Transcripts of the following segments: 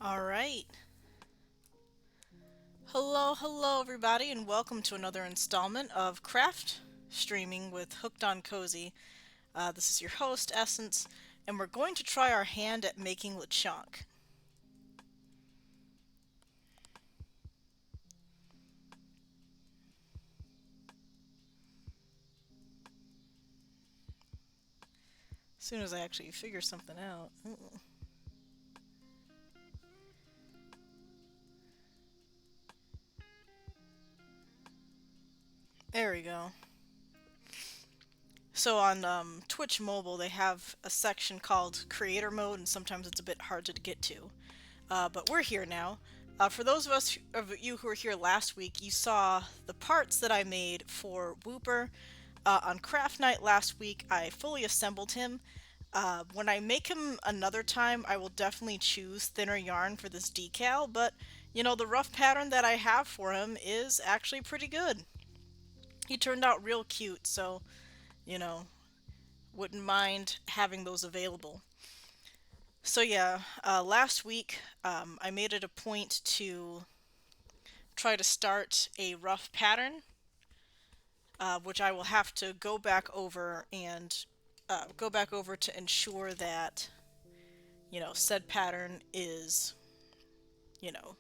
All right. Hello, everybody, and welcome to another installment of Craft Streaming with Hooked on Cozy. This is your host, Essence, and we're going to try our hand at making lechonk. As soon as I actually figure something out. There we go. So on Twitch Mobile, they have a section called Creator Mode, and sometimes it's a bit hard to get to. But we're here now. For those of you who were here last week, you saw the parts that I made for Wooper. On Craft Night last week, I fully assembled him. When I make him another time, I will definitely choose thinner yarn for this decal, but the rough pattern that I have for him is actually pretty good. He turned out real cute, so, you know, wouldn't mind having those available. So yeah, last week I made it a point to try to start a rough pattern, which I will have to go back over and go back over to ensure that said pattern is you know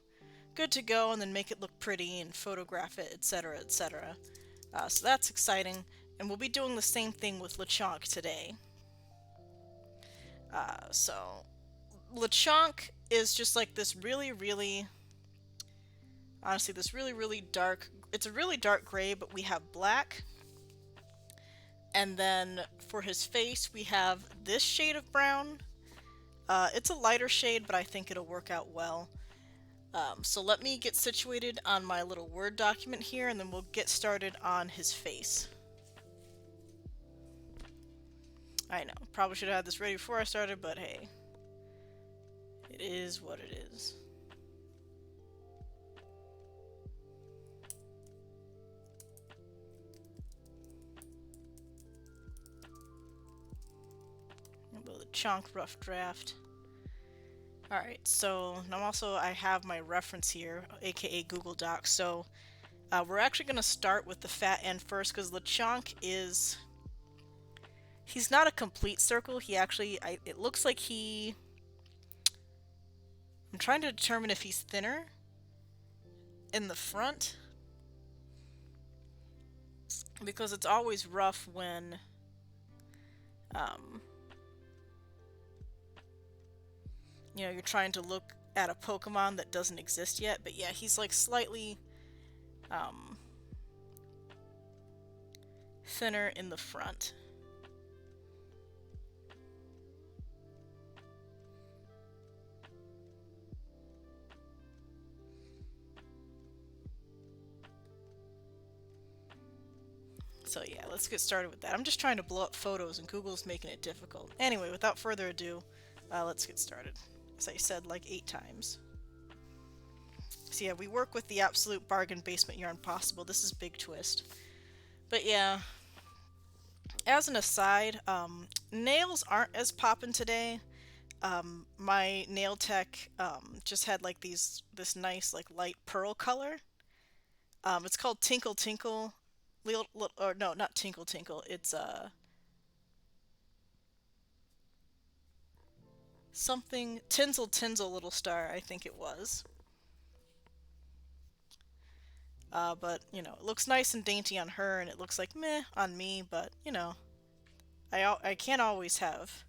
good to go, and then make it look pretty and photograph it, etc., etc. So that's exciting, and we'll be doing the same thing with Lechonk today. So Lechonk is just like this really, honestly, this really dark. It's a really dark gray, but we have black. And then for his face, we have this shade of brown. It's a lighter shade, but I think it'll work out well. So let me get situated on my little Word document here, and then we'll get started on his face. I know, probably should have had this ready before I started, but hey, it is what it is. The chunk rough draft. Alright, so I have my reference here, aka Google Docs. So we're actually going to start with the fat end first, because Lechonk is... He's not a complete circle. He actually... it looks like he... I'm trying to determine if he's thinner in the front, because it's always rough when... you're trying to look at a Pokemon that doesn't exist yet. But yeah, he's like slightly thinner in the front. So yeah, let's get started with that. I'm just trying to blow up photos and Google's making it difficult. Anyway, without further ado, let's get started. As I said like 8 times. So yeah, we work with the absolute bargain basement yarn possible. This is Big Twist. But yeah, as an aside, nails aren't as poppin' today. My nail tech just had like this nice like light pearl color. It's called Tinkle Tinkle. Or no, not Tinkle Tinkle. It's something Tinsel Tinsel Little Star, I think it was. But it looks nice and dainty on her, and it looks like meh on me. But I can't always have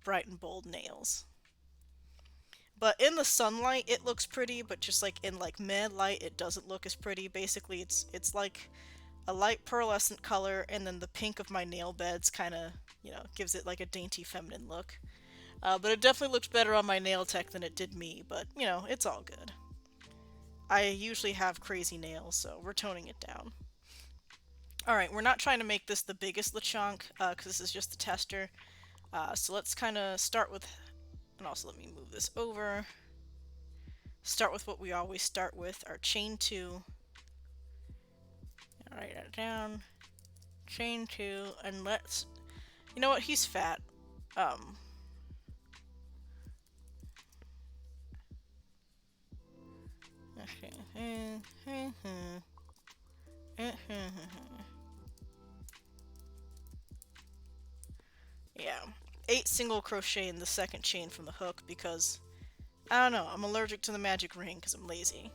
bright and bold nails. But in the sunlight, it looks pretty. But just like in like mid light, it doesn't look as pretty. Basically, it's like a light pearlescent color, and then the pink of my nail beds kind of gives it like a dainty feminine look. But it definitely looked better on my nail tech than it did me. But it's all good. I usually have crazy nails, so we're toning it down. Alright, we're not trying to make this the biggest Lechonk, because this is just the tester. So let's kind of start with, and also let me move this over. Start with what we always start with, our chain 2. Write that down. Chain 2, and let's... You know what, he's fat. Yeah. 8 single crochet in the second chain from the hook because, I don't know, I'm allergic to the magic ring because I'm lazy.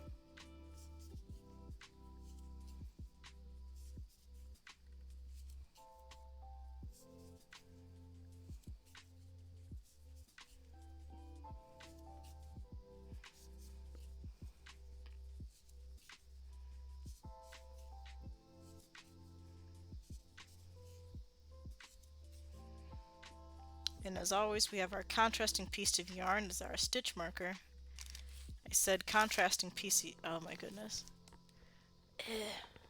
And as always, we have our contrasting piece of yarn as our stitch marker. I said contrasting piece. Oh my goodness.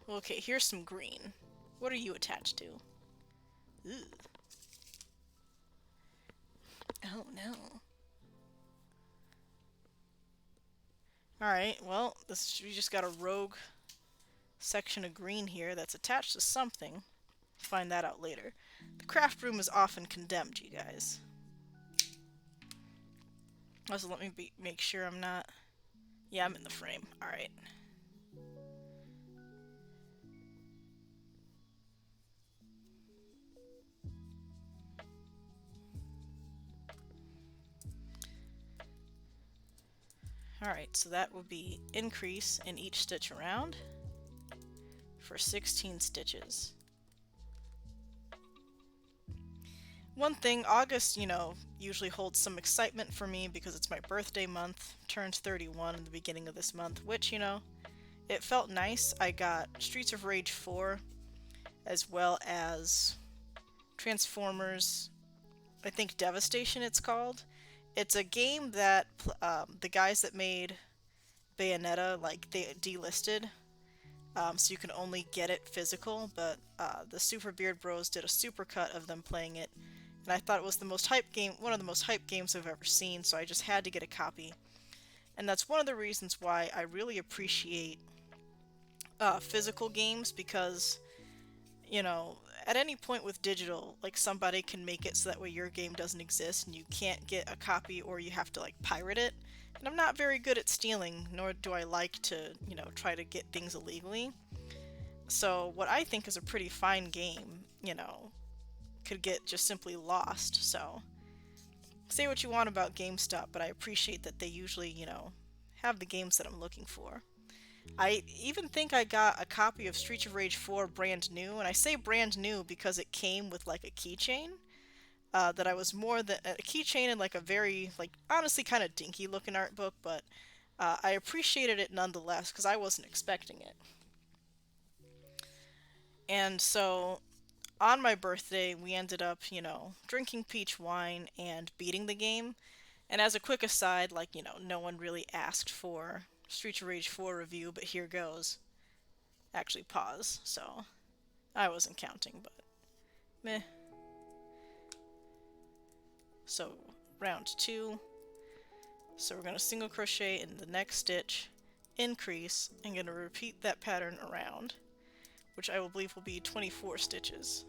Okay, here's some green. What are you attached to? Ooh. Oh no. Alright, well, we just got a rogue section of green here that's attached to something. Find that out later. The craft room is often condemned, you guys. Also, let me make sure I'm not... Yeah, I'm in the frame. Alright. Alright, so that will be increase in each stitch around for 16 stitches. One thing, August, you know, usually holds some excitement for me because it's my birthday month. Turned 31 in the beginning of this month, which, you know, it felt nice. I got Streets of Rage 4 as well as Transformers, I think Devastation it's called. It's a game that the guys that made Bayonetta, like, they delisted. So you can only get it physical, but the Super Beard Bros did a supercut of them playing it. And I thought it was the most hyped game, one of the most hyped games I've ever seen, so I just had to get a copy. And that's one of the reasons why I really appreciate physical games, because, you know, at any point with digital, like, somebody can make it so that way your game doesn't exist and you can't get a copy, or you have to, like, pirate it. And I'm not very good at stealing, nor do I like to, you know, try to get things illegally. So what I think is a pretty fine game, you know, could get just simply lost. So say what you want about GameStop, but I appreciate that they usually, you know, have the games that I'm looking for. I even think I got a copy of Streets of Rage 4 brand new, and I say brand new because it came with like a keychain. That I was more than a keychain and like a very, like, honestly kind of dinky looking art book, but I appreciated it nonetheless because I wasn't expecting it. And so on my birthday, we ended up, you know, drinking peach wine and beating the game. And as a quick aside, like, you know, no one really asked for Streets of Rage 4 review, but here goes. Actually, pause, so I wasn't counting, but meh. So, round 2. So we're going to single crochet in the next stitch, increase, and going to repeat that pattern around, which I will believe will be 24 stitches.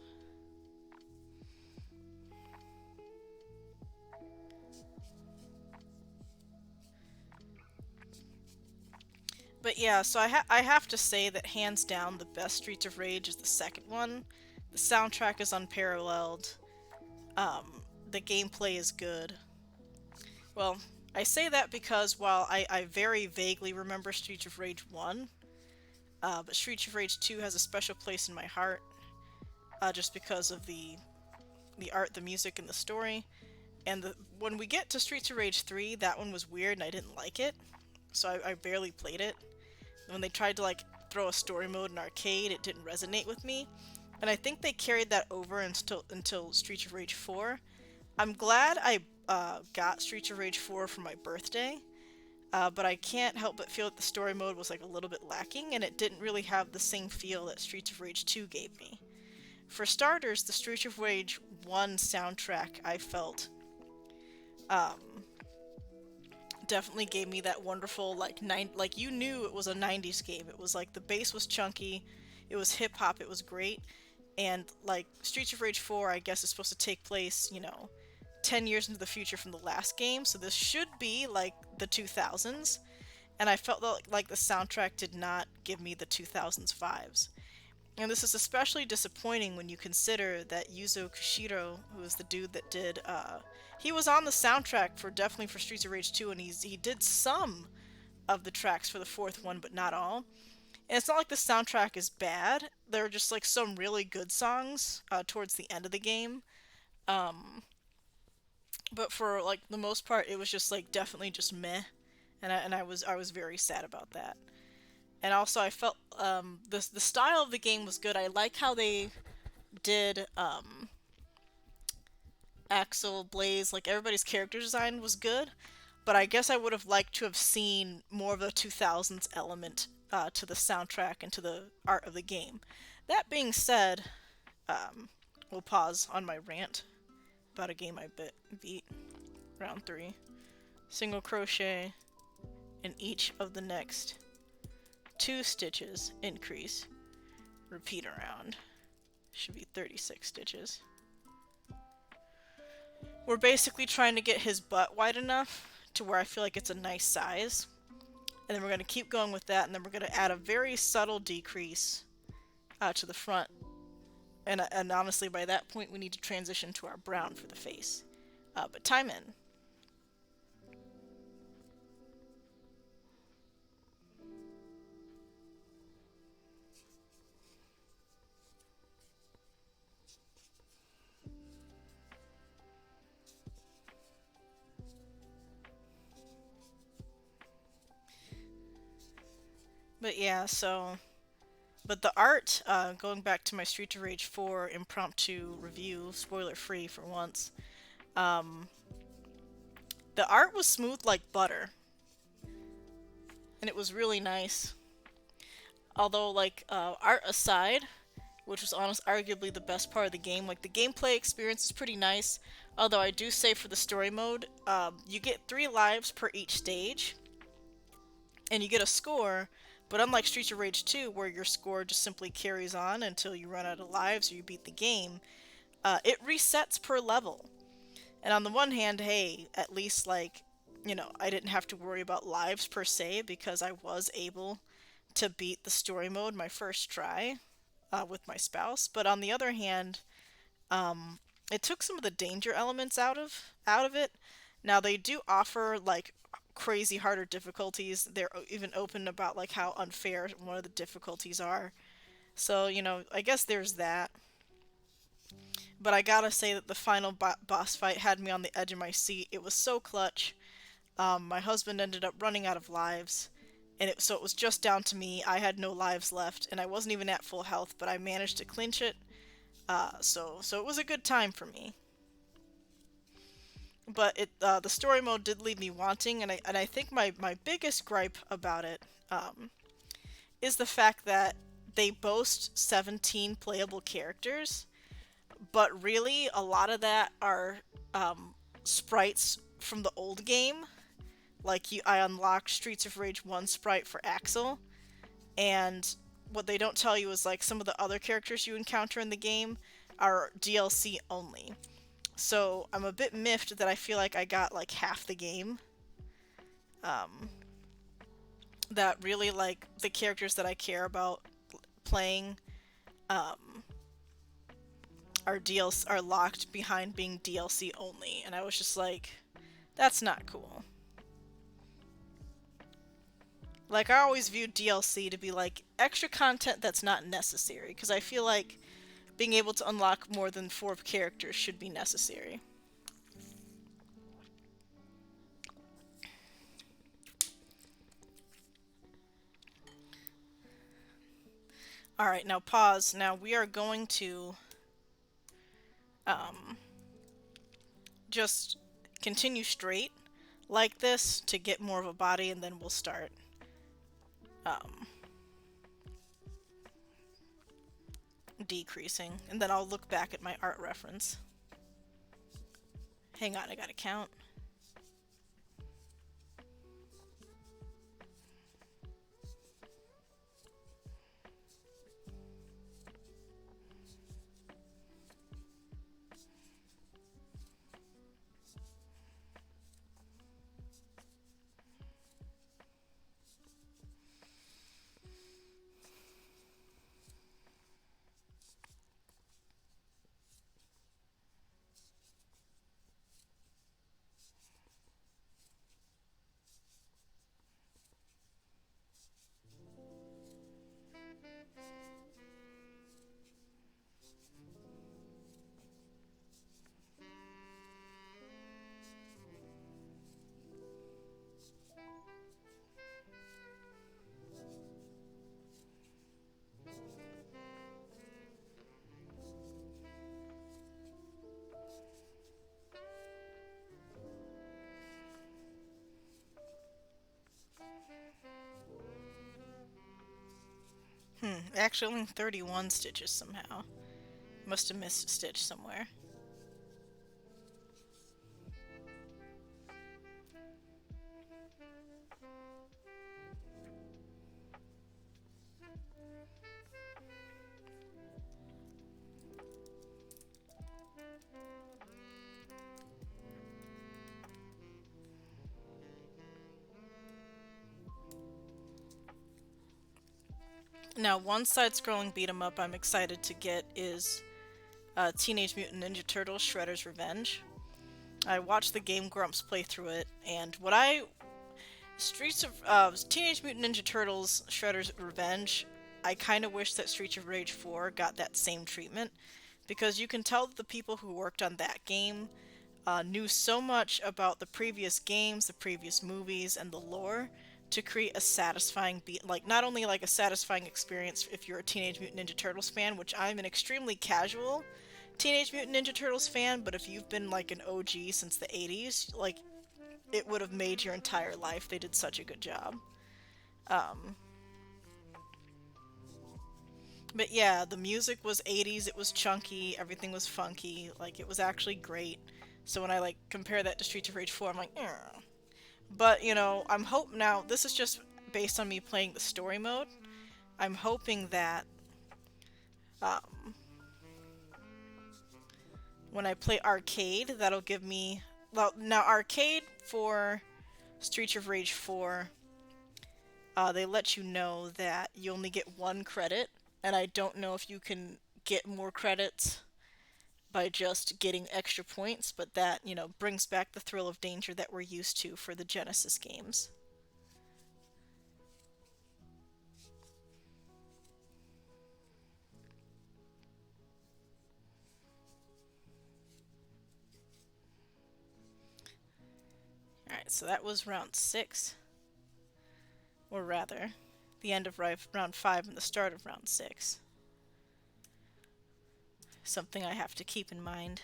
But yeah, so I have to say that hands down the best Streets of Rage is the second one. The soundtrack is unparalleled. The gameplay is good. Well, I say that because while I very vaguely remember Streets of Rage 1, but Streets of Rage 2 has a special place in my heart, just because of the art, the music, and the story. And when we get to Streets of Rage 3, that one was weird and I didn't like it, so I barely played it. When they tried to, like, throw a story mode in arcade, it didn't resonate with me. And I think they carried that over until Streets of Rage 4. I'm glad I got Streets of Rage 4 for my birthday, but I can't help but feel that the story mode was, like, a little bit lacking, and it didn't really have the same feel that Streets of Rage 2 gave me. For starters, the Streets of Rage 1 soundtrack, I felt, definitely gave me that wonderful, like, like, you knew it was a 90s game. It was like the bass was chunky, it was hip hop, it was great. And like Streets of Rage 4, I guess, is supposed to take place, you know, 10 years into the future from the last game, so this should be like the 2000s. and I felt like the soundtrack did not give me the 2000s vibes. And this is especially disappointing when you consider that Yuzo Koshiro, who is the dude that did, he was on the soundtrack for definitely for Streets of Rage 2, and he did some of the tracks for the fourth one, but not all. And it's not like the soundtrack is bad. There are just like some really good songs towards the end of the game. Um, but for like the most part, it was just like definitely just meh, and I was very sad about that. And also, I felt the style of the game was good. I like how they did Axel, Blaze, like everybody's character design was good. But I guess I would have liked to have seen more of the 2000s element to the soundtrack and to the art of the game. That being said, we'll pause on my rant about a game I beat. Round 3. Single crochet in each of the next 2 stitches increase. Repeat around. Should be 36 stitches. We're basically trying to get his butt wide enough to where I feel like it's a nice size. And then we're going to keep going with that, and then we're going to add a very subtle decrease to the front. And honestly, by that point, we need to transition to our brown for the face. But time in. But yeah, so... But the art, going back to my Street of Rage 4 impromptu review, spoiler free for once, um, the art was smooth like butter. And it was really nice. Although, like, art aside, which was arguably the best part of the game, like, the gameplay experience is pretty nice. Although I do say for the story mode, you get 3 lives per each stage, and you get a score. But unlike Streets of Rage 2, where your score just simply carries on until you run out of lives or you beat the game, it resets per level. And on the one hand, hey, at least, like, I didn't have to worry about lives per se because I was able to beat the story mode my first try with my spouse. But on the other hand, it took some of the danger elements out of it. Now they do offer like crazy harder difficulties. They're even open about like how unfair one of the difficulties are. So, I guess there's that. But I gotta say that the final boss fight had me on the edge of my seat. It was so clutch. My husband ended up running out of lives, and so it was just down to me. I had no lives left, and I wasn't even at full health, but I managed to clinch it. So it was a good time for me. But the story mode did leave me wanting, and I think my biggest gripe about it is the fact that they boast 17 playable characters, but really a lot of that are sprites from the old game. Like I unlocked Streets of Rage 1 sprite for Axel, and what they don't tell you is like some of the other characters you encounter in the game are DLC only. So I'm a bit miffed that I feel like I got like half the game. Um, that really like the characters that I care about playing um, are locked behind being DLC only, and I was just like, that's not cool. Like I always viewed DLC to be like extra content that's not necessary, because I feel like being able to unlock more than 4 characters should be necessary. Alright, now pause. Now we are going to um, just continue straight like this to get more of a body, and then we'll start um, decreasing. And then I'll look back at my art reference. Hang on, I gotta count. Actually, only 31 stitches somehow. Must have missed a stitch somewhere. Now, one side-scrolling beat 'em up I'm excited to get is Teenage Mutant Ninja Turtles Shredder's Revenge. I watched the Game Grumps play through it, and what I Streets of Teenage Mutant Ninja Turtles Shredder's Revenge. I kind of wish that Streets of Rage 4 got that same treatment because you can tell that the people who worked on that game knew so much about the previous games, the previous movies, and the lore to create a satisfying like not only like a satisfying experience if you're a Teenage Mutant Ninja Turtles fan, which I'm an extremely casual Teenage Mutant Ninja Turtles fan, but if you've been like an OG since the 80s, like it would have made your entire life. They did such a good job. Um, but yeah, the music was 80s, it was chunky, everything was funky, like it was actually great. So when I like compare that to Streets of Rage 4, I'm like, eh. But I'm hope now this is just based on me playing the story mode. I'm hoping that um, when I play arcade, that'll give me well now arcade for Streets of Rage 4. They let you know that you only get one credit, and I don't know if you can get more credits by just getting extra points, but that, brings back the thrill of danger that we're used to for the Genesis games. Alright, so that was round 6, or rather, the end of round 5 and the start of round 6. Something I have to keep in mind.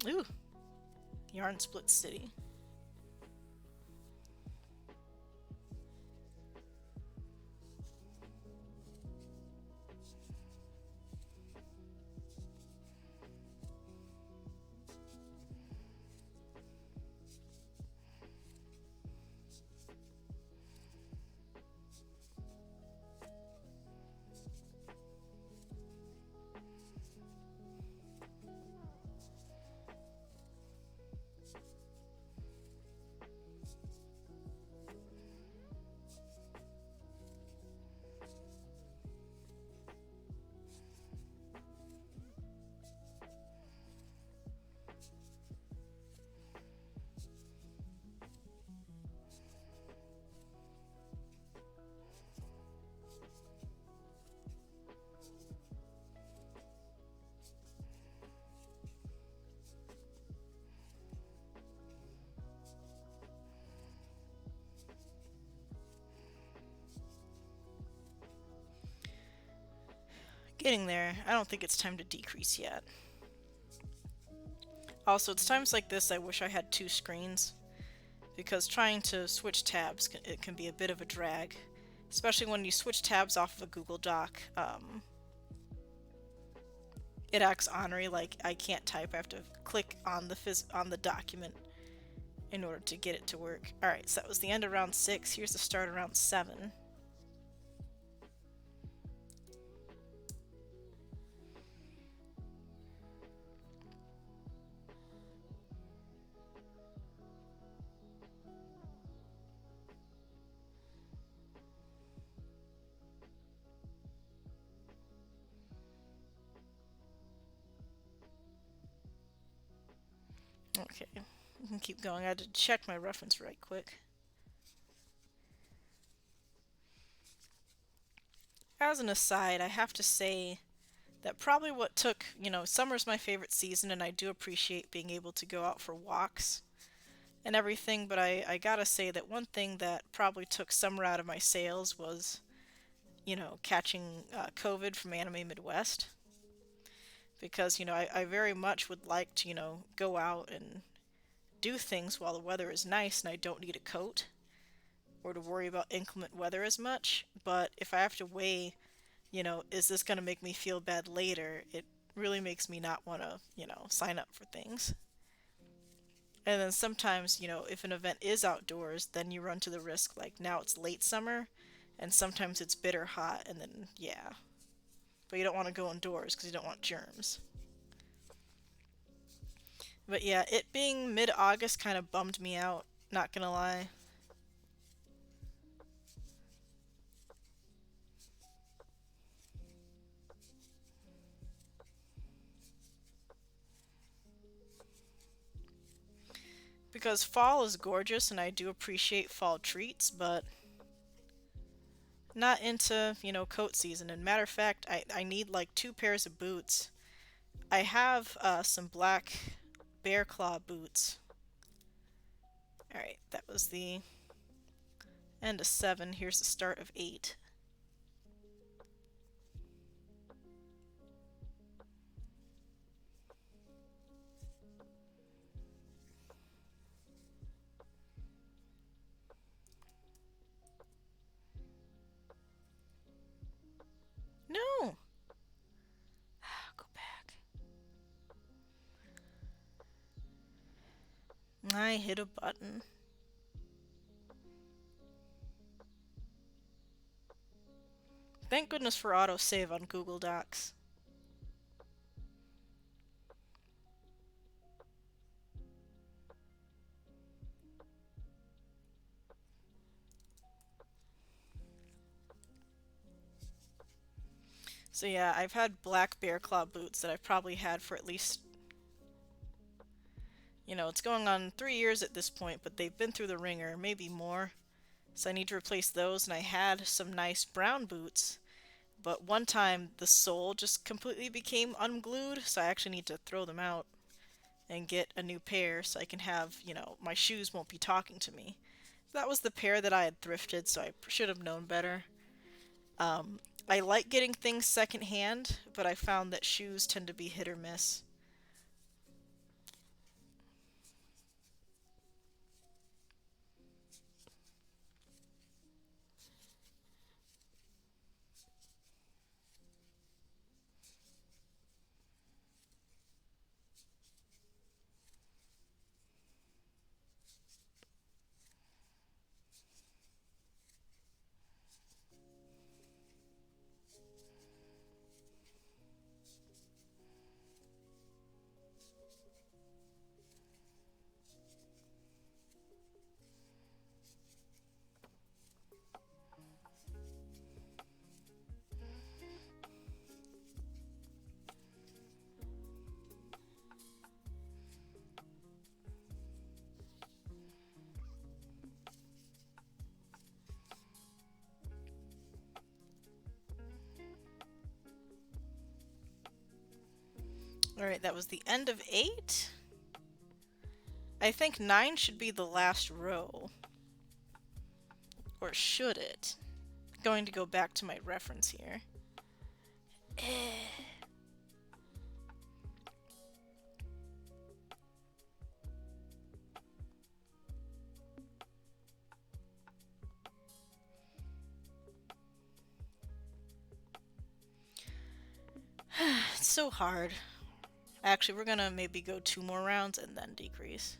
Ooh, Yarn Split City. Getting there. I don't think it's time to decrease yet. Also, it's times like this I wish I had two screens, because trying to switch tabs it can be a bit of a drag, especially when you switch tabs off of a Google Doc. It acts ornery, like I can't type. I have to click on the document in order to get it to work. All right, so that was the end of round 6. Here's the start of round 7. Okay, we can keep going. I had to check my reference right quick. As an aside, I have to say that probably what took, summer's my favorite season, and I do appreciate being able to go out for walks and everything, but I gotta say that one thing that probably took summer out of my sails was, catching COVID from Anime Midwest. Because, I very much would like to, go out and do things while the weather is nice and I don't need a coat. or to worry about inclement weather as much. But if I have to weigh, is this going to make me feel bad later? It really makes me not want to, sign up for things. And then sometimes, if an event is outdoors, then you run to the risk, like now it's late summer, and sometimes it's bitter hot, and then, yeah. But you don't want to go indoors because you don't want germs. But yeah, it being mid-August kind of bummed me out, not gonna lie. Because fall is gorgeous and I do appreciate fall treats, but not into, coat season. And matter of fact, I need like two pairs of boots. I have some black bear claw boots. Alright, that was the end of 7. Here's the start of 8. No! Go back. I hit a button. Thank goodness for autosave on Google Docs. So yeah, I've had black bear claw boots that I've probably had for at least, it's going on 3 years at this point, but they've been through the ringer, maybe more. So I need to replace those, and I had some nice brown boots, but one time the sole just completely became unglued, so I actually need to throw them out and get a new pair so I can have, my shoes won't be talking to me. That was the pair that I had thrifted, so I should have known better. I like getting things secondhand, but I found that shoes tend to be hit or miss. Alright, that was the end of 8. I think 9 should be the last row. Or should it? Going to go back to my reference here. It's so hard. Actually, we're gonna maybe go 2 more rounds and then decrease.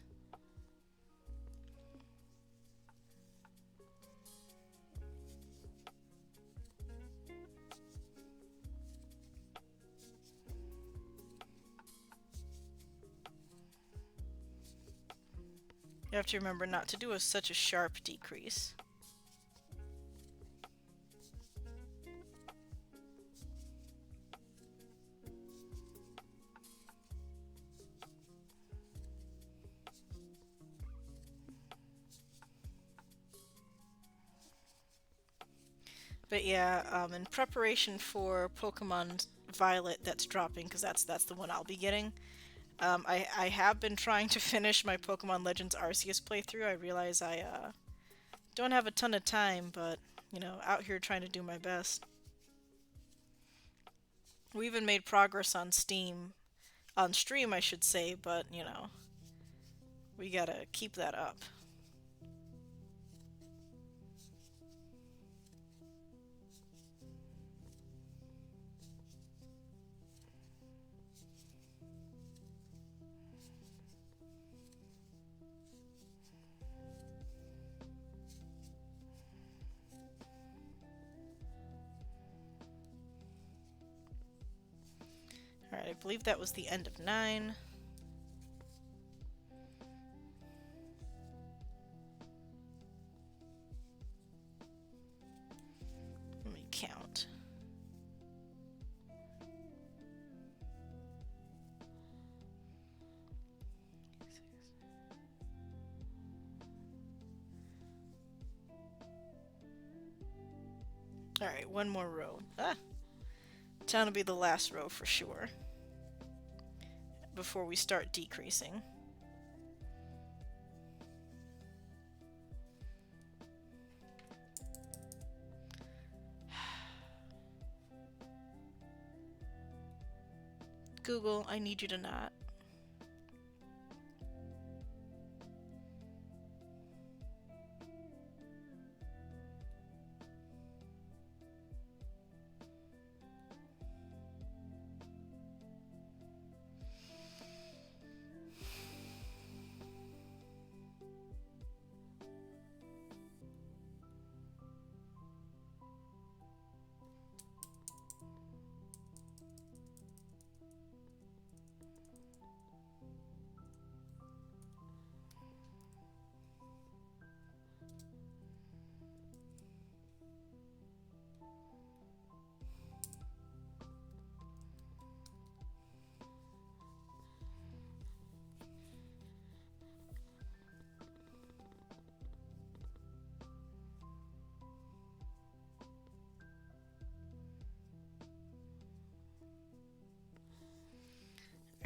You have to remember not to do such a sharp decrease. But yeah, in preparation for Pokemon Violet that's dropping, because that's the one I'll be getting, I have been trying to finish my Pokemon Legends Arceus playthrough. I realize I don't have a ton of time, but, out here trying to do my best. We even made progress on stream, I should say, but, we gotta keep that up. Alright, I believe that was the end of 9. Let me count. Alright, one more row. Town will be the last row for sure. Before we start decreasing. Google, I need you to not.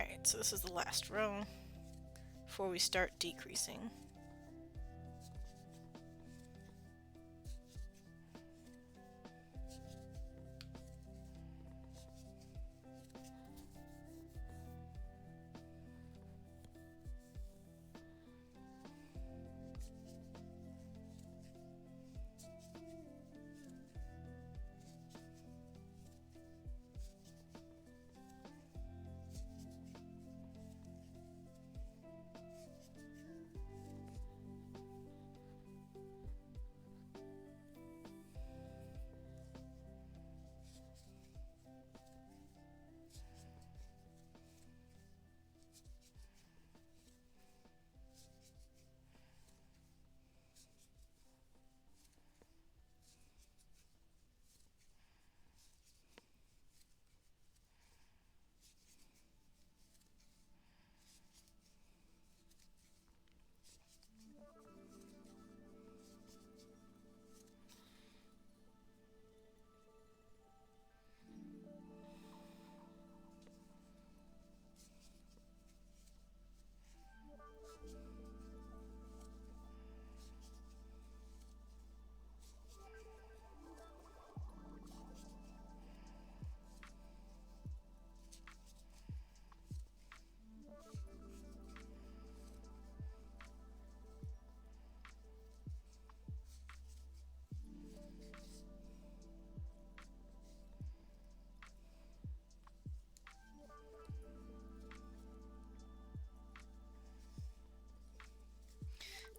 Alright, so this is the last row before we start decreasing.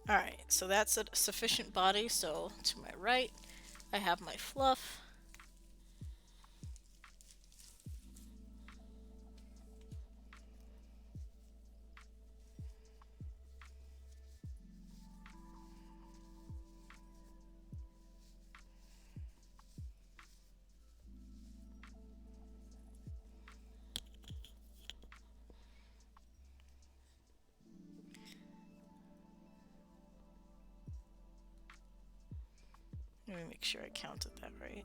Alright, so that's a sufficient body, so to my right I have my fluff. Let me make sure I counted that right.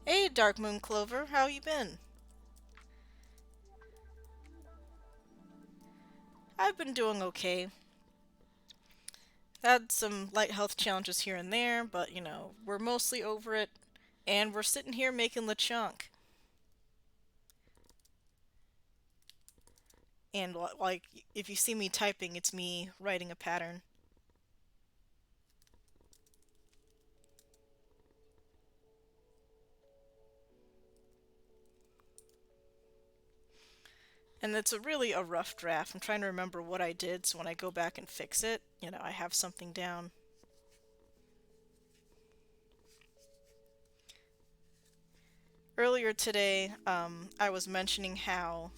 Hey, Dark Moon Clover, how you been? I've been doing okay. Had some light health challenges here and there, but you know, we're mostly over it, and we're sitting here making lechonk. And like, if you see me typing, it's me writing a pattern. And it's really a rough draft. I'm trying to remember what I did so when I go back and fix it, I have something down. Earlier today, I was mentioning how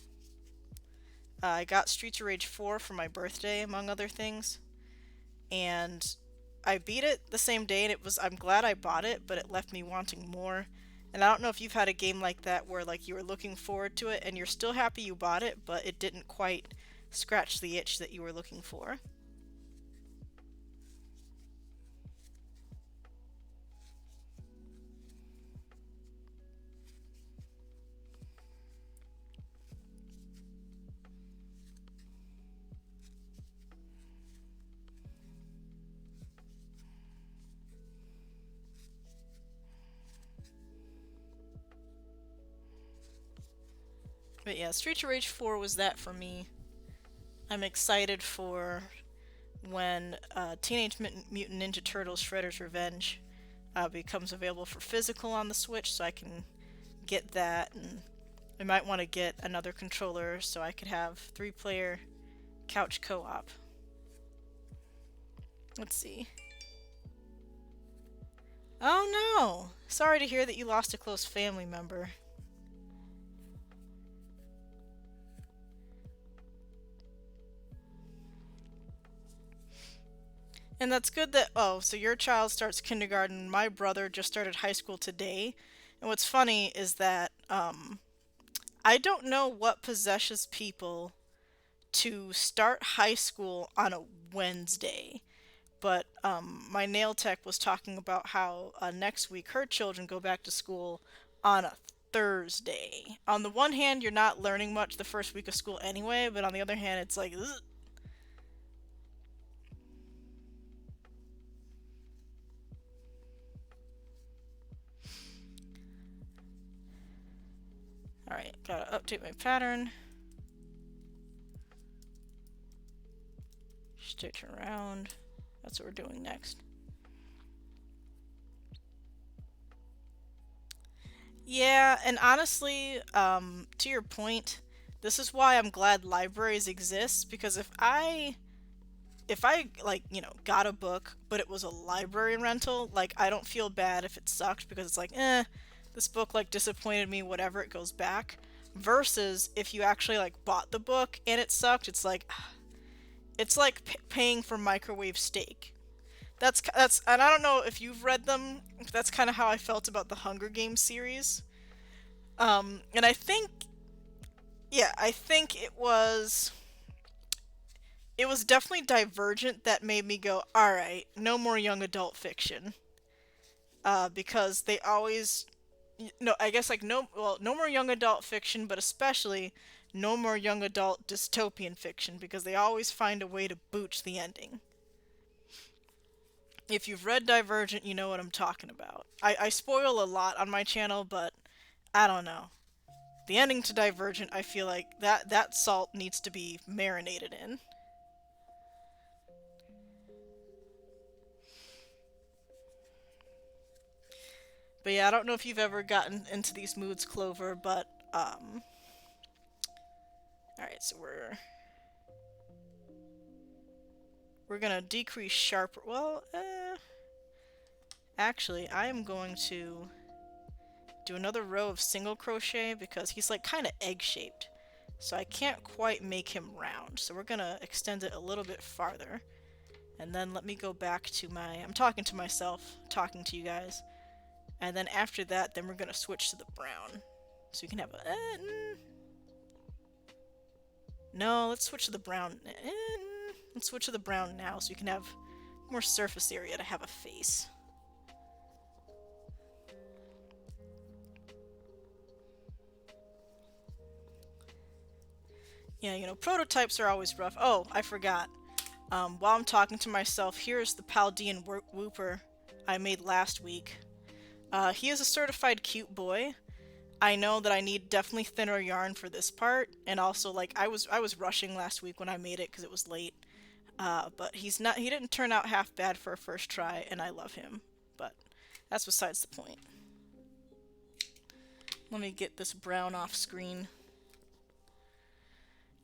I got Streets of Rage 4 for my birthday, among other things. And I beat it the same day, and I'm glad I bought it, but it left me wanting more. And I don't know if you've had a game like that where like you were looking forward to it and you're still happy you bought it, but it didn't quite scratch the itch that you were looking for. But yeah, Streets of Rage 4 was that for me. I'm excited for when Teenage Mutant Ninja Turtles Shredder's Revenge becomes available for physical on the Switch, so I can get that. And I might want to get another controller so I could have 3-player couch co-op. Let's see. Oh no! Sorry to hear that you lost a close family member. And that's good that, oh, so your child starts kindergarten. My brother just started high school today. And what's funny is that I don't know what possesses people to start high school on a Wednesday. But my nail tech was talking about how next week her children go back to school on a Thursday. On the one hand, you're not learning much the first week of school anyway, but on the other hand, it's like, ugh. Alright, gotta update my pattern. Stitch around. That's what we're doing next. Yeah, and honestly, to your point, this is why I'm glad libraries exist, because if I like, got a book, but it was a library rental, like I don't feel bad if it sucked because it's like, this book like disappointed me, whatever, it goes back. Versus if you actually like bought the book and it sucked, it's like it's like paying for microwave steak. That's and I don't know if you've read them. That's kind of how I felt about the Hunger Games series. And I think, yeah, I think it was definitely Divergent that made me go, all right, no more young adult fiction. Because they always, no, I guess like no, well, no more young adult fiction, but especially no more young adult dystopian fiction because they always find a way to booch the ending. If you've read Divergent, you know what I'm talking about. I spoil a lot on my channel, but I don't know. The ending to Divergent, I feel like that salt needs to be marinated in. But yeah, I don't know if you've ever gotten into these moods, Clover, but alright, so we're gonna decrease sharp. Well, actually, I am going to do another row of single crochet because he's like kind of egg-shaped. So I can't quite make him round. So we're gonna extend it a little bit farther. And then let me go back to I'm talking to myself, talking to you guys. And then after that, then we're gonna switch to the brown. So you can have a, no, let's switch to the brown. Let's switch to the brown now so you can have more surface area to have a face. Yeah, prototypes are always rough. Oh, I forgot. While I'm talking to myself, here's the Paldean Whooper I made last week. He is a certified cute boy. I know that I need definitely thinner yarn for this part, and also like I was rushing last week when I made it because it was late. But he didn't turn out half bad for a first try, and I love him. But that's besides the point. Let me get this brown off screen.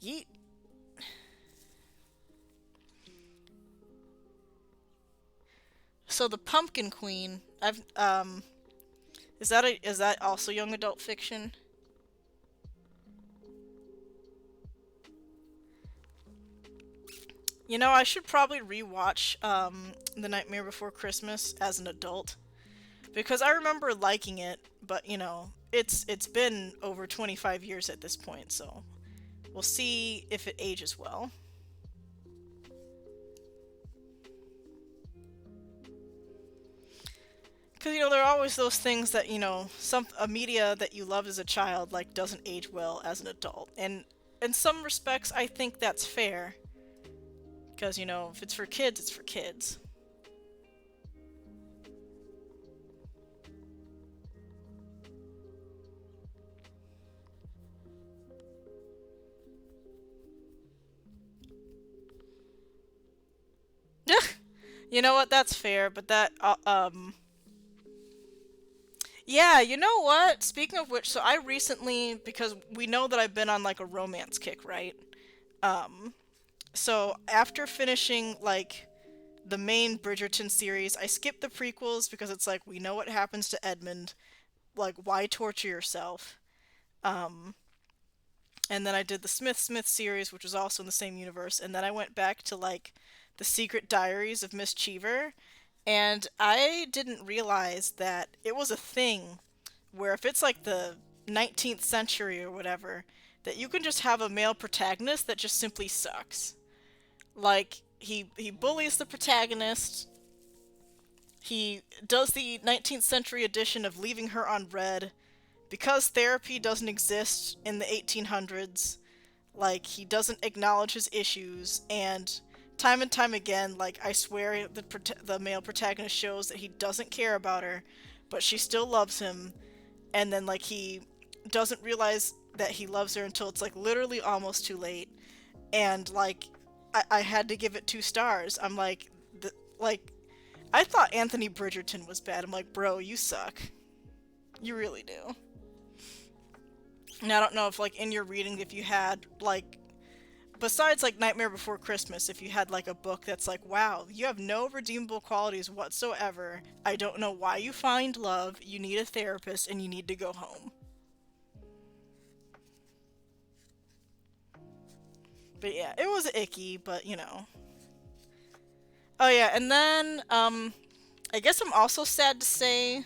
Yeet. So the Pumpkin Queen, I've is that also young adult fiction? You know, I should probably rewatch The Nightmare Before Christmas as an adult because I remember liking it, but you know, it's been over 25 years at this point, so we'll see if it ages well. Because you know, there are always those things that you know, some a media that you loved as a child like doesn't age well as an adult, and in some respects, I think that's fair. Because you know, if it's for kids, it's for kids. You know what? That's fair, but yeah, you know what? Speaking of which, so I recently, because we know that I've been on like a romance kick, right? Um, so after finishing like the main Bridgerton series, I skipped the prequels because it's like we know what happens to Edmund. Like, why torture yourself? Um, and then I did the Smith series, which was also in the same universe, and then I went back to like the Secret Diaries of Miss Cheever, and I didn't realize that it was a thing where if it's like the 19th century or whatever, that you can just have a male protagonist that just simply sucks. Like he bullies the protagonist. He does the 19th century edition of leaving her on red because therapy doesn't exist in the 1800s. Like he doesn't acknowledge his issues and time again, like I swear the male protagonist shows that he doesn't care about her, but she still loves him, and then like he doesn't realize that he loves her until it's like literally almost too late, and like I had to give it 2 stars. I'm like, like I thought Anthony Bridgerton was bad. I'm like, bro, you suck. You really do. And I don't know if like in your reading if you had like besides like Nightmare Before Christmas, if you had like a book that's like, wow, you have no redeemable qualities whatsoever. I don't know why you find love. You need a therapist and you need to go home. But yeah, it was icky, but you know. Oh yeah, and then I guess I'm also sad to say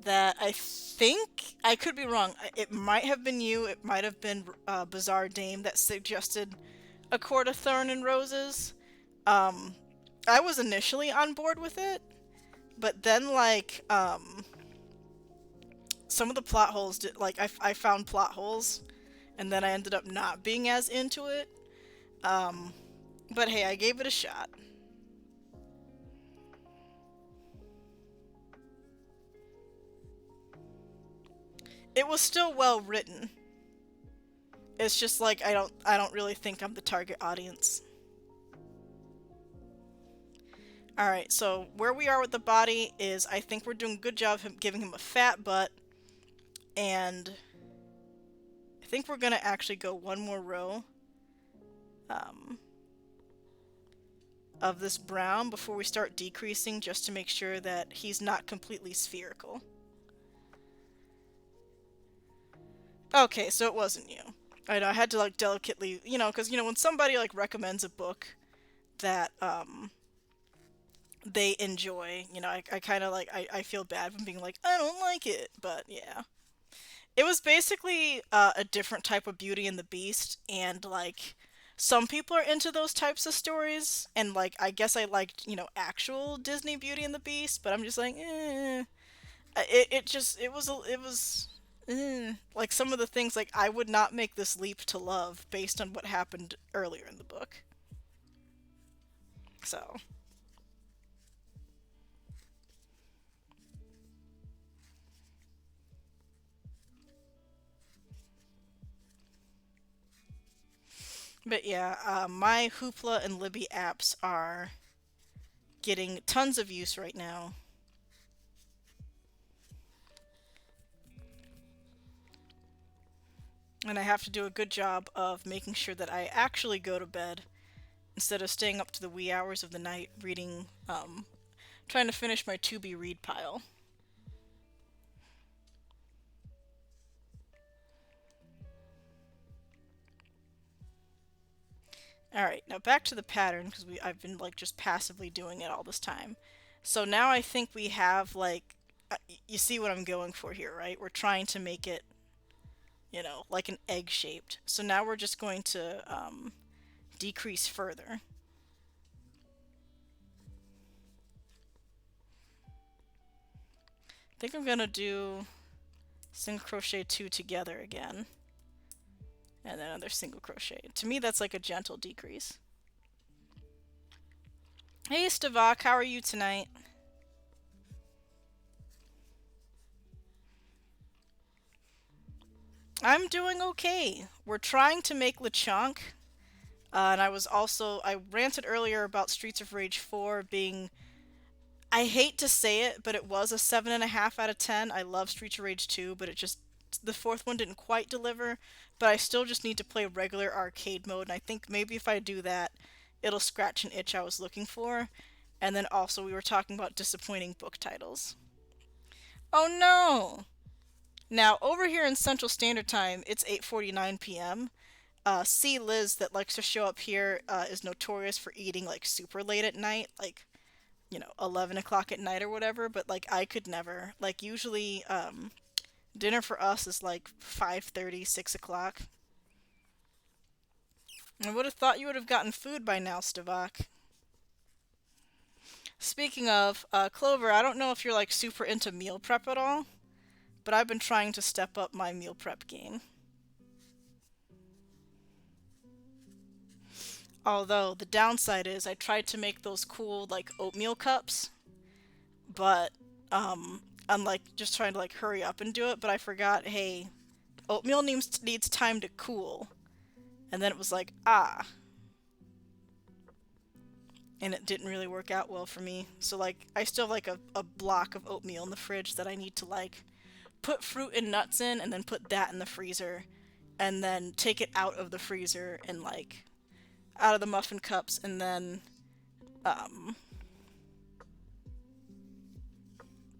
that I think I could be wrong. It might have been you. It might have been Bizarre Dame that suggested A Court of Thorn and Roses. Um, I was initially on board with it, but then like some of the plot holes did like I found plot holes, and then I ended up not being as into it. Um, but hey, I gave it a shot. It was still well written. It's just like I don't really think I'm the target audience. All right, so where we are with the body is I think we're doing a good job of giving him a fat butt, and I think we're gonna actually go one more row um, of this brown before we start decreasing, just to make sure that he's not completely spherical. Okay, so it wasn't you. I know I had to like delicately, you know, because you know when somebody like recommends a book that they enjoy, you know, I kind of like I feel bad from being like I don't like it, but yeah. It was basically a different type of Beauty and the Beast, and like some people are into those types of stories, and like I guess I liked you know actual Disney Beauty and the Beast, but I'm just like, it just it was like some of the things like I would not make this leap to love based on what happened earlier in the book. So, but yeah, my Hoopla and Libby apps are getting tons of use right now. And I have to do a good job of making sure that I actually go to bed instead of staying up to the wee hours of the night reading, trying to finish my to be read pile. All right, now back to the pattern because I've been like just passively doing it all this time. So now I think we have like you see what I'm going for here, right? We're trying to make it, like an egg shaped. So now we're just going to decrease further. I think I'm gonna do single crochet two together again, and then another single crochet. To me, that's like a gentle decrease. Hey Stavak, how are you tonight? I'm doing okay. We're trying to make LeChonk, and I ranted earlier about Streets of Rage 4 being, I hate to say it, but it was a 7.5 out of 10. I love Streets of Rage 2, but the fourth one didn't quite deliver, but I still just need to play regular arcade mode, and I think maybe if I do that, it'll scratch an itch I was looking for. And then also we were talking about disappointing book titles. Oh no! Now, over here in Central Standard Time, it's 8:49 p.m. C. Liz that likes to show up here is notorious for eating like super late at night, like 11 o'clock at night or whatever, but like I could never. Like usually dinner for us is like 5:30, 6 o'clock. I would have thought you would have gotten food by now, Stavak. Speaking of, Clover, I don't know if you're like super into meal prep at all, but I've been trying to step up my meal prep game. Although the downside is I tried to make those cool like oatmeal cups, but I'm like just trying to like hurry up and do it, but I forgot, hey, oatmeal needs time to cool. And then it was like, ah, and it didn't really work out well for me. So like I still have like a block of oatmeal in the fridge that I need to like put fruit and nuts in and then put that in the freezer and then take it out of the freezer and like out of the muffin cups and then um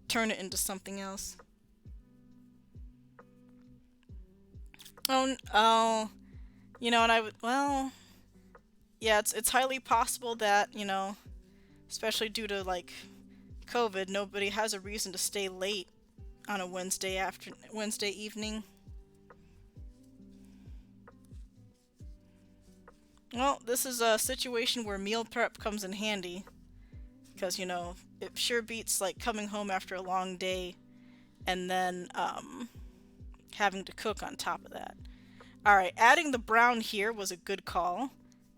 turn it into something else. Oh, and I would, well, yeah, it's highly possible that, especially due to like COVID, nobody has a reason to stay late on a Wednesday evening. Well, this is a situation where meal prep comes in handy because, it sure beats like coming home after a long day and then having to cook on top of that. Alright, adding the brown here was a good call.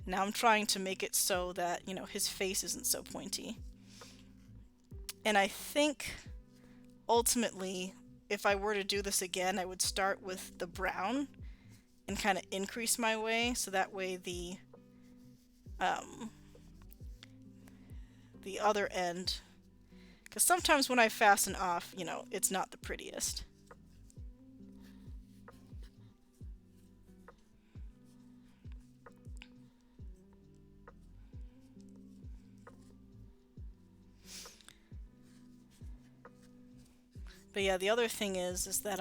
Now I'm trying to make it so that, his face isn't so pointy. And I think, ultimately, if I were to do this again, I would start with the brown and kind of increase my way, so that way um, the other end, because sometimes when I fasten off, it's not the prettiest. But yeah, the other thing is that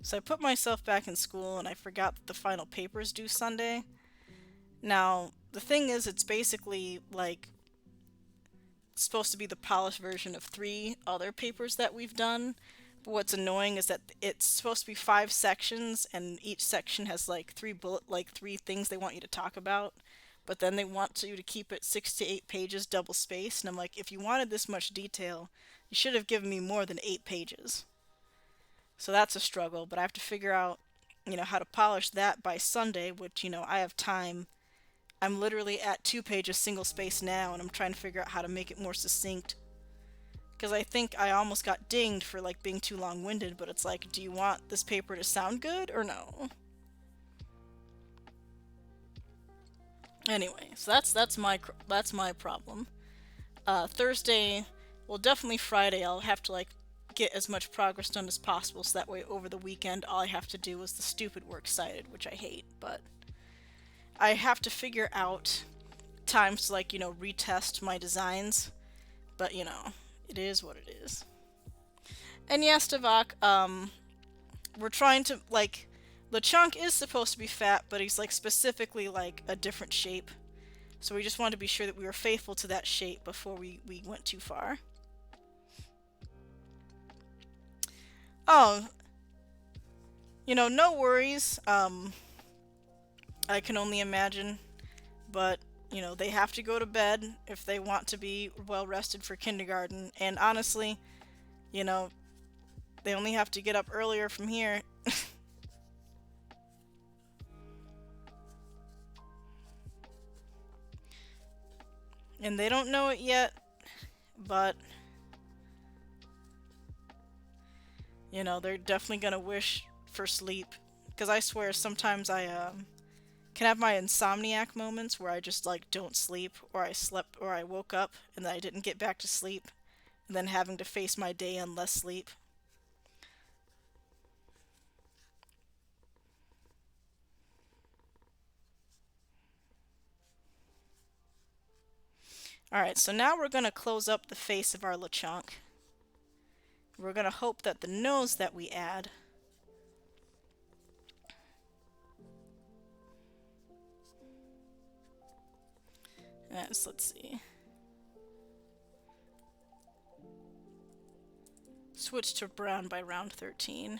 so I put myself back in school and I forgot that the final paper's due Sunday. Now, the thing is, it's basically like it's supposed to be the polished version of three other papers that we've done. But what's annoying is that it's supposed to be 5 sections, and each section has like three things they want you to talk about. But then they want you to keep it 6 to 8 pages double spaced, and I'm like, if you wanted this much detail, you should have given me more than 8 pages. So that's a struggle, but I have to figure out, how to polish that by Sunday, which, I have time. I'm literally at 2 pages single space now, and I'm trying to figure out how to make it more succinct. Because I think I almost got dinged for like being too long-winded, but it's like, do you want this paper to sound good or no? Anyway, so that's my problem. Thursday, well, definitely Friday. I'll have to like get as much progress done as possible so that way over the weekend all I have to do is the stupid works cited, which I hate, but I have to figure out times to like, retest my designs, but it is what it is. And yes, Devok, we're trying to like LeChunk is supposed to be fat, but he's like specifically like a different shape. So we just wanted to be sure that we were faithful to that shape before we went too far. Oh, no worries. I can only imagine, but they have to go to bed if they want to be well rested for kindergarten. And honestly, they only have to get up earlier from here. And they don't know it yet, but they're definitely gonna wish for sleep. Because I swear sometimes I can have my insomniac moments where I just like don't sleep, or I slept, or I woke up and then I didn't get back to sleep, and then having to face my day on less sleep. Alright, so now we're gonna close up the face of our LeChonk. We're gonna hope that the nose that we add let's see. Switch to brown by round 13.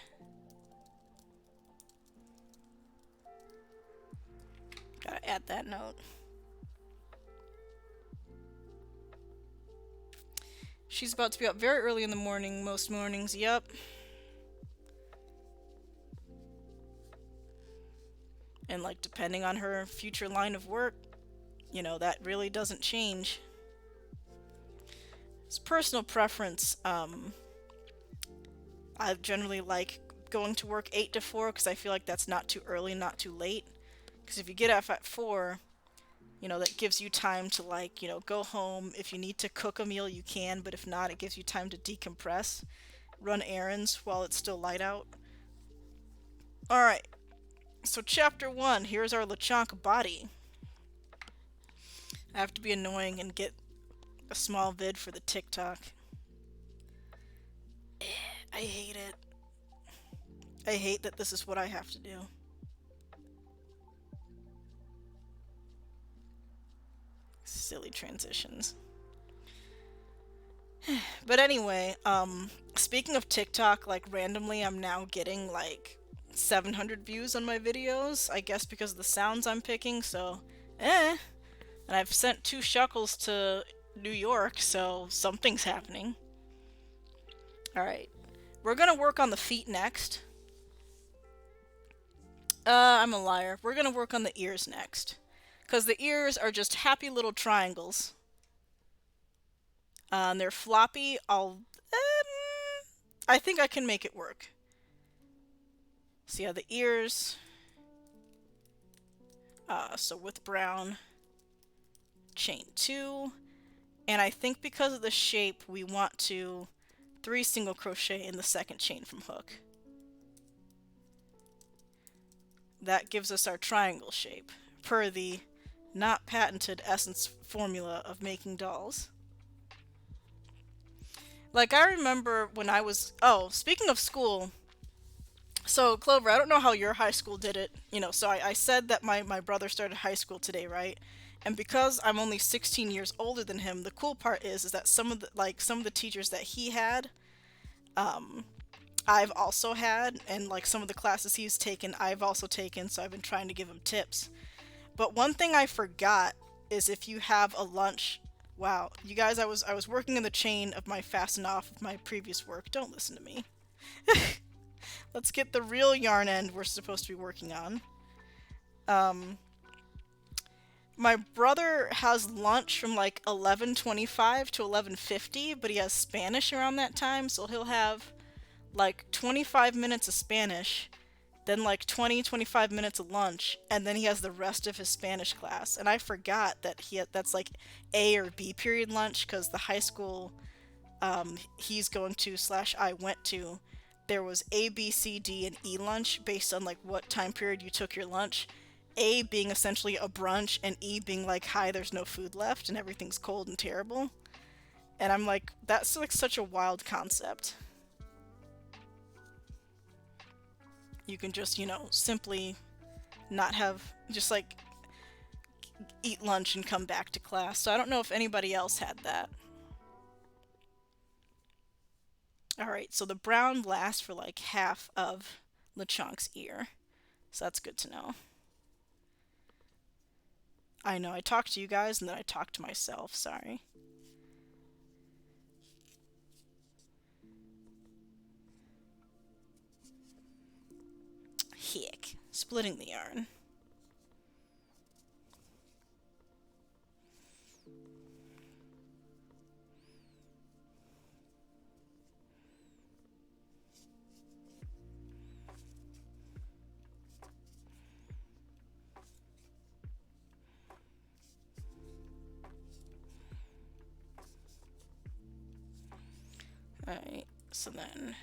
Gotta add that note. She's about to be up very early in the morning, most mornings, yep. And like depending on her future line of work, that really doesn't change. It's personal preference. I generally like going to work 8 to 4 because I feel like that's not too early, not too late. Because if you get off at 4, that gives you time to like, go home. If you need to cook a meal, you can, but if not, it gives you time to decompress, run errands while it's still light out. Alright, so chapter 1, here's our LeChonk body. I have to be annoying and get a small vid for the TikTok. I hate it. I hate that this is what I have to do. Silly transitions. But anyway, speaking of TikTok, like randomly I'm now getting like 700 views on my videos, I guess because of the sounds I'm picking, so And I've sent 2 shuckles to New York, so something's happening. Alright. We're gonna work on the feet next. I'm a liar. We're gonna work on the ears next. Because the ears are just happy little triangles. They're floppy. I think I can make it work. So yeah, the ears. So with brown, chain 2. And I think because of the shape, we want to 3 single crochet in the second chain from hook. That gives us our triangle shape, per the not patented Essence formula of making dolls. Like, I remember when I was... Oh, speaking of school... So, Clover, I don't know how your high school did it. So I said that my brother started high school today, right? And because I'm only 16 years older than him, the cool part is that some of the teachers that he had, I've also had, and like some of the classes he's taken, I've also taken, so I've been trying to give him tips. But one thing I forgot is if you have a lunch... Wow, you guys, I was working in the chain of my fasten off of my previous work. Don't listen to me. Let's get the real yarn end we're supposed to be working on. My brother has lunch from like 11:25 to 11:50, but he has Spanish around that time, so he'll have like 25 minutes of Spanish, then like 25 minutes of lunch, and then he has the rest of his Spanish class. And I forgot that that's like A or B period lunch, because the high school he's going to slash I went to, there was A, B, C, D, and E lunch based on like what time period you took your lunch. A being essentially a brunch, and E being like, hi, there's no food left and everything's cold and terrible. And I'm like, that's like such a wild concept. You can just, simply not have, just like eat lunch and come back to class. So I don't know if anybody else had that. Alright, so the brown lasts for like half of LeChunk's ear. So that's good to know. I know, I talked to you guys and then I talked to myself, sorry. Heck, splitting the yarn. Alright, so then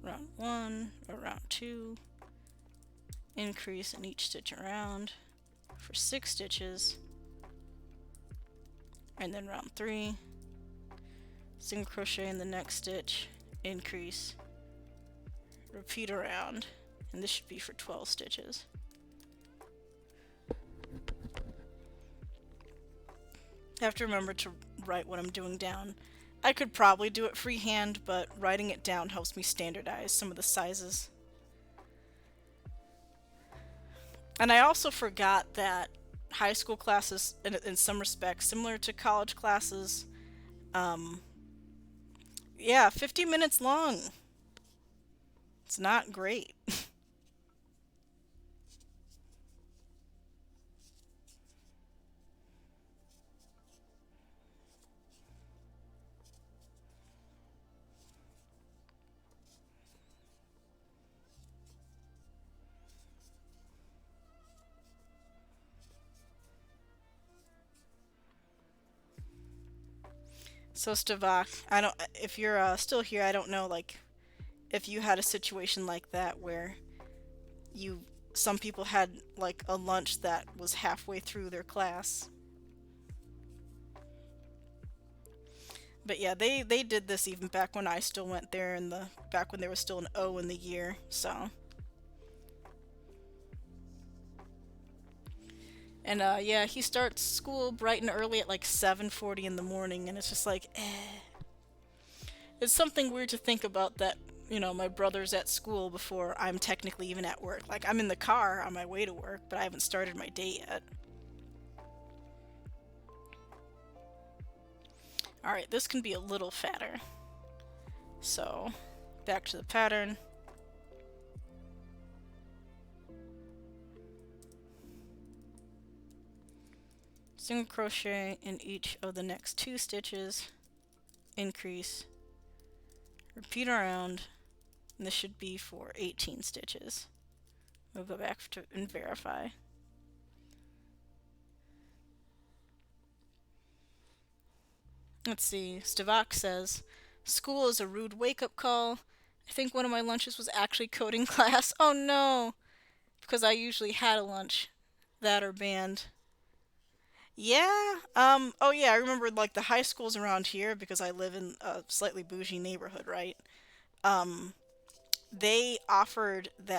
round 1 or round 2, increase in each stitch around for 6 stitches, and then round 3, single crochet in the next stitch, increase, repeat around, and this should be for 12 stitches. I have to remember to write what I'm doing down. I could probably do it freehand, but writing it down helps me standardize some of the sizes. And I also forgot that high school classes, in some respects, similar to college classes, yeah, 50 minutes long. It's not great. So Stavak, I don't. If you're still here, I don't know. Like, if you had a situation like that where some people had like a lunch that was halfway through their class. But yeah, they did this even back when I still went there, in the back when there was still an O in the year. So. And yeah, he starts school bright and early at like 7:40 in the morning, and it's just like, eh. It's something weird to think about that, my brother's at school before I'm technically even at work. Like, I'm in the car on my way to work, but I haven't started my day yet. Alright, this can be a little fatter. So, back to the pattern. Single crochet in each of the next 2 stitches, increase, repeat around, and this should be for 18 stitches. We'll go back to and verify. Let's see, Stavak says, school is a rude wake-up call. I think one of my lunches was actually coding class. Oh no! Because I usually had a lunch. That or band. Yeah, oh yeah, I remember like the high schools around here, because I live in a slightly bougie neighborhood, right? Um, they offered that